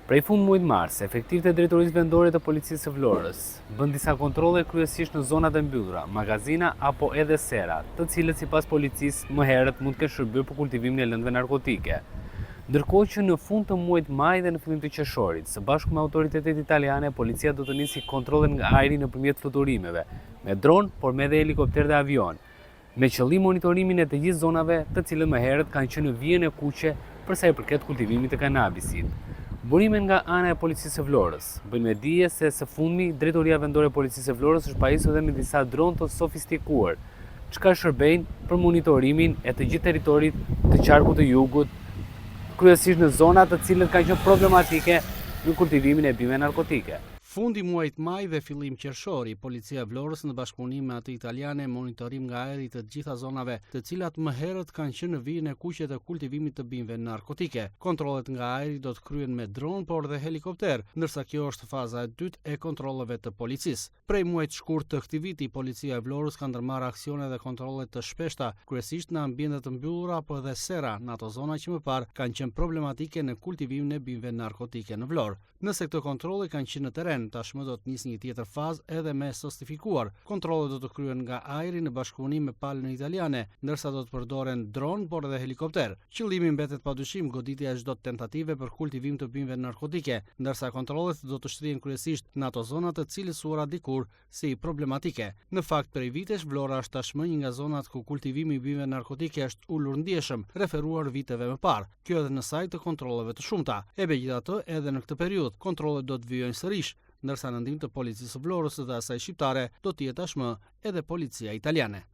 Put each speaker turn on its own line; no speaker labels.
Prej fund muajit mars, efektivët e drejtorisë vendore të policisë së Vlorës bën disa kontrolle kryesisht në zonat e mbyllura, magazina apo edhe sera, të cilët sipas policisë më herët mund të kenë shërbyer për kultivimin e lëndëve narkotike. Ndërkohë që në fund të muajit maj dhe në fillim të qershorit, së bashku me autoritetet italiane, policia do të nisi kontrollet nga ajri nëpërmjet fluturimeve, me dron, por me edhe helikopter dhe avion, me qëllim monitorimin e të gjithë zonave, të cilët më herët kanë qenë në vijën e kuqe për sa i përket kultivimit të kanabisit. Burimet nga ana e policisë së Vlorës bëjnë me dije se së fundmi drejtoria vendore e policisë së Vlorës është pajisur edhe me disa dronë të sofistikuar, çka shërbejnë për monitorimin e të gjithë territorit të qarkut të jugut, kryesisht në zona të cilët kanë qenë problematike në kultivimin e bimëve narkotike.
Fundi muajit maj dhe fillim qershori, policia e Vlorës në bashkëpunim me atë italiane monitorim nga ajri të gjitha zonave, të cilat më herët kanë qenë në vijën e kuqe të kultivimit të bimëve narkotike. Kontrollet nga ajri do të kryen me dron, por dhe helikopter, ndërsa kjo është faza e dytë e kontrolleve të policisë. Prej muajit shkurt të këtij viti, policia e Vlorës ka ndërmarrë aksione dhe kontrolle të shpeshta, kryesisht në ambiente të mbyllura apo edhe sera, në ato zona që më parë kanë qenë problematike në kultivimin e bimëve narkotike në Vlorë. Nëse këto kontrolle kanë qenë në teren, tashmë do të nisë një tjetër fazë edhe me softifikuar. Kontrollet do të kryen nga ajri në bashkëpunim me palën italiane, ndërsa do të përdoren dron, por edhe helikopter. Qëllimi mbetet padyshim goditja e çdo tentative për kultivim të bimëve narkotike, ndërsa kontrollet do të shtrihen kryesisht në ato zona të cilësuara dikur si problematike. Në fakt, prej vitesh Vlora është tashmë një nga zonat ku kultivimi i bimëve narkotike është ulur ndjeshëm, referuar viteve më parë. Kjo edhe në sajt të kontrolleve të shumta. E megjithatë, edhe në këtë periudhë, kontrollet do të vijojnë sërish, ndërsa në ndihmë të policisë së Vlorës dhe asaj shqiptare do të jetë tashmë edhe policia italiane.